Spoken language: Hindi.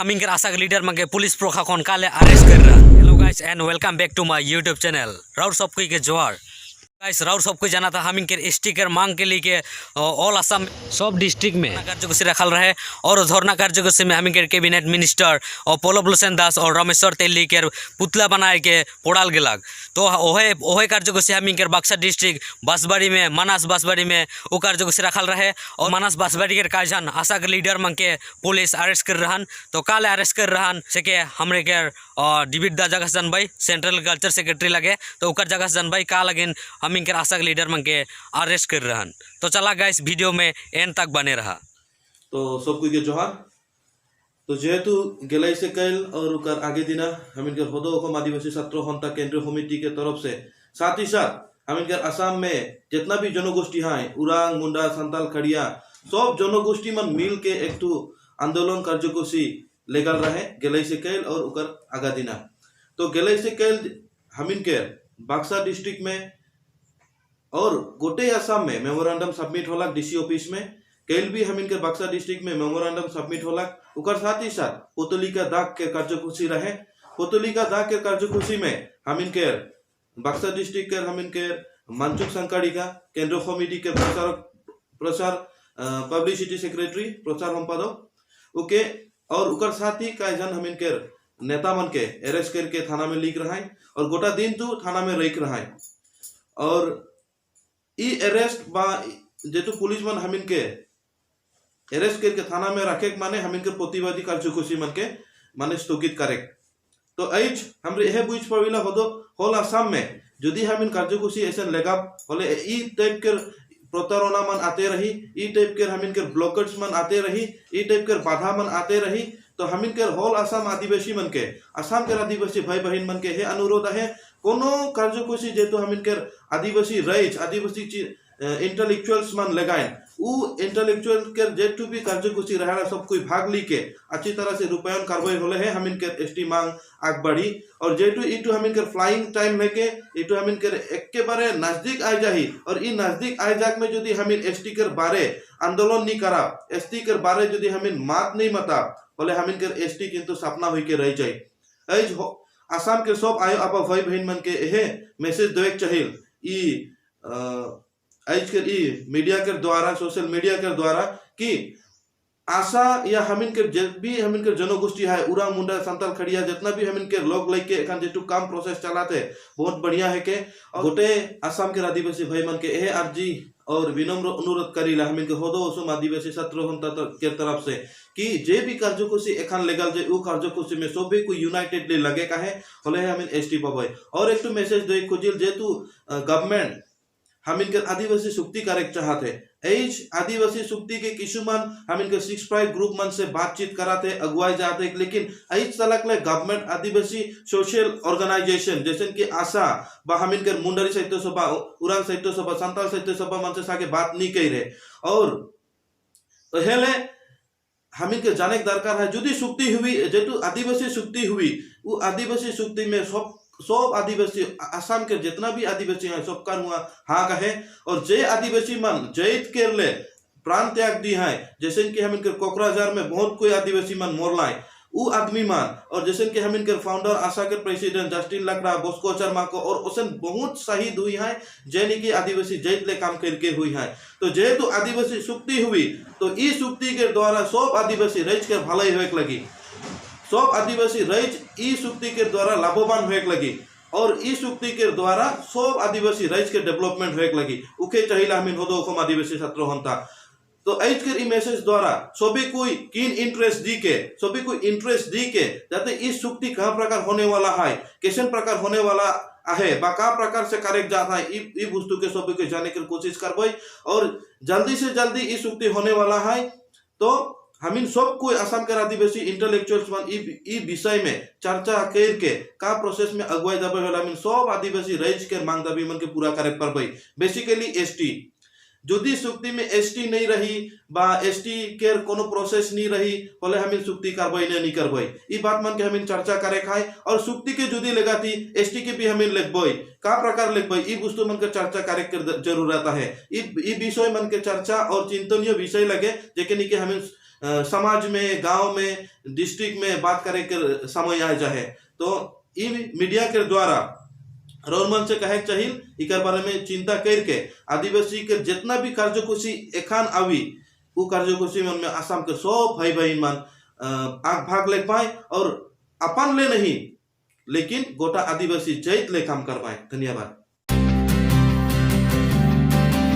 हमिंगर आशा लीडर मंगे पुलिस प्रशासन काले अरेस्ट कर रहा। Hello guys and welcome back to my YouTube channel. राउर सबको के जोहार। गाइस राउर सबको जाना था हमिंगर स्टिकर मांग के लिए ऑल असम सब डिस्ट्रिक्ट में कार्यसूची रखल रहे और धरना कार्यसूची में हमिंगर कैबिनेट मिनिस्टर और पल्लव लोचन दास और रामेश्वर तेली के पुतला बनाए के पोड़ाल गेलक। तो ओहे कार्यसूची हमिंगर बक्सर डिस्ट्रिक्ट बांसबाड़ी में मानस बांसबाड़ी में वो कार्यसूची रखल रहे और मानस बांसबाड़ी के काजन आशा के लीडर मंग के पुलिस अरेस्ट कर रहन। तो काले अरेस्ट कर रहन से के हमरे के डिबिट दा जगह जन भाई सेंट्रल कल्चर सेक्रेटरी लगे तो उकर जगह जन भाई का लगिन हमिंगर आशा के लीडर मंग के अरेस्ट कर रहन। तो चला गया इस वीडियो में एंड तक बने रहा। तो सबको के जोहार। तो जेहेतु गेलाई से कैल और उकर आगे दिना हम इनके होदो को आदिवासी छात्र सन्था केंद्रीय समिति के तरफ से साथ ही साथ हम इनके असम में जितना भी जनगोष्ठी हैं उरांग मुंडा संताल खड़िया सब जनगोष्ठी मन मिल के एक आंदोलन कार्यसूची लेगल रहे गेलाई से कैल और उकर आगा दिना। तो गेलाई से कैल हम इनके बक्सर डिस्ट्रिक्ट में और गोटे असम में मेमोरेंडम सबमिट होला डीसी ऑफिस में। कैल भी हम इनके बक्सर डिस्ट्रिक्ट में मेमोरेंडम सबमिट होला उकर साथ ही साथ पुतलिका दाग के कार्यसूची रहे। पुतलिका दाग के कार्यसूची में हम इनके बक्सर डिस्ट्रिक्ट के हम इनके मंचुक संकाड़ी का केंद्रीय समिति के प्रचार पब्लिसिटी सेक्रेटरी प्रचार संपादक ओके और उकर साथ ही कई जन हम इनके नेता मन के अरेस्ट करके थाना में लिख रहा है और गोटा दिन तो थाना में रख रहा है। और ई अरेस्ट बा जेतु पुलिस मन हम इनके अरेस्ट करके थाना में रखे माने हम इनके प्रतिवादी कार्यसूची मन के माने स्थगित करे। तो आज हमरे यह बुझ पड़िला होदो होल असम में यदि हम इन कार्यसूची ऐसे लेगा होले ई टाइप के प्रतारणा मन आते रही ई टाइप के हम इनके ब्लॉकर्स मन आते रही ई टाइप के बाधा मन आते रही तो हम इनके होल असम आदिवासी मन के असम के आदिवासी भाई बहन मन के हे अनुरोध है कोनो कार्यसूची जेतु हम इनके आदिवासी रईज आदिवासी इंटेलेक्चुअल्स मन लगाए उ इंटेलेक्चुअल के जेतु भी कार्यसूची रहा सब कोई भाग ली के अच्छी तरह से रूपायन कार्रवाई होले है हम इनके एसटी मांग आग बढ़ी और जेतु इटू हम इनके फ्लाइंग टाइम लेके इटू हम इनके एक बारे नजदीक आ जाही और इ नजदीक आ जाक में यदि हम इन एसटी के बारे आंदोलन नहीं करा एसटी के बारे यदि हम इन मात नहीं मता बोले हम इनके एसटी किंतु सपना हुई के रह जाए। आज आसाम के सब आयो आपा भाई बहन मन के यह मैसेज देवे चाहिए ई आज के ई मीडिया के द्वारा सोशल मीडिया के द्वारा कि आशा या हम इनके भी हम इनके जनगोष्ठी है उरा मुंडा संताल खड़िया जितना भी हम इनके लोग लेके एखन जेटू काम प्रोसेस चलाते बहुत बढ़िया है के गोटे आसाम के आदिवासी भाई मन के यह अर्जी और विनम्र अनुरोध करीला हम इनके होदो असम आदिवासी छात्र के तरफ से कि जे भी कार्यसूची एखन लेगल जे उ कार्यसूची में सब भी कोई यूनाइटेडली लगे का है होले हम इन एसटी पाबे। और एक मैसेज दे खोजिल जेतु गवर्नमेंट हम इनके आदिवासी सुक्ति कार्यक चाहते एज आदिवासी सुक्ति के किसुमान हम इनके 6 ग्रुप मन से बातचीत कराते अगुवाई जाते लेकिन एज तलक ले गवर्नमेंट आदिवासी सोशल ऑर्गेनाइजेशन जैसे कि आशा बा हम इनके मुंडरी साहित्य सभा उरांग साहित्य सभा संताल साहित्य सभा मन से साके बात नहीं कही रहे और पहले हम इनके जाने के दरकार है यदि सुक्ति हुई जेतु आदिवासी सुक्ति हुई वो आदिवासी सुक्ति में सब आदिवासी असम के जितना भी आदिवासी हैं सब का हुआ हाँ कहे और जे आदिवासी मन जैत के ले प्राण त्याग दी है जैसे कि हम इनके कोकराझार में बहुत कोई आदिवासी मन मोरलाए उ आदमी मान और जैसे कि हम इनके फाउंडर आशा के प्रेसिडेंट जस्टिन लकड़ा बॉस्को शर्मा को और उसन बहुत शहीद हुई है जैन की आदिवासी जैत ले काम करके हुई है। तो जेहेतु आदिवासी सुक्ति हुई तो इस सुक्ति के द्वारा सब आदिवासी रईज के भलाई होए लगी सब आदिवासी रईज ई सुक्ति के द्वारा लाभवान होए लगी और ई सुक्ति के द्वारा सब आदिवासी रईज के डेवलपमेंट होए लगी उके चाहिए हम होदो हम आदिवासी छात्र हंता। तो आज के मैसेज द्वारा सभी कोई किन इंटरेस्ट दी के जाते इस सुक्ति कहाँ प्रकार होने वाला है कैसे प्रकार होने वाला है बा का प्रकार से कार्य जाता है ई वस्तु के सभी को जाने की कोशिश करबई और जल्दी से जल्दी इस सुक्ति होने वाला है। तो हम इन सब कोई असम के आदिवासी इंटेलेक्चुअल्स मन ई विषय में चर्चा करके का प्रोसेस में अगुवाई दबे हम इन सब आदिवासी रईज के मांग दाबी मन के पूरा करे परबई। बेसिकली एसटी यदि सुक्ति में एसटी नहीं रही बा एसटी के कोनो प्रोसेस नहीं रही बोले हम इन सुक्ति कार्रवाई नहीं करबई ई बात मन के हम इन चर्चा करे खाए और सुक्ति के यदि लगाती एसटी के भी हम इन लिखबई का प्रकार लिखबई ई वस्तु मन के चर्चा करे के जरूरत है। ई विषय मन के चर्चा और चिंतनीय विषय लगे जेके कि हम समाज में, गांव में, डिस्ट्रिक्ट में बात करे के समय आ जाए तो इ मीडिया के द्वारा रौरमन से कहे चाहिए इकर बारे में चिंता करके आदिवासी के जितना भी कार्यसूची एखान आवी वो कार्यसूची में आसाम के सब भाई बहन मन आग भाग ले पाए और अपन ले नहीं लेकिन गोटा आदिवासी जैत ले काम कर पाए। धन्यवाद।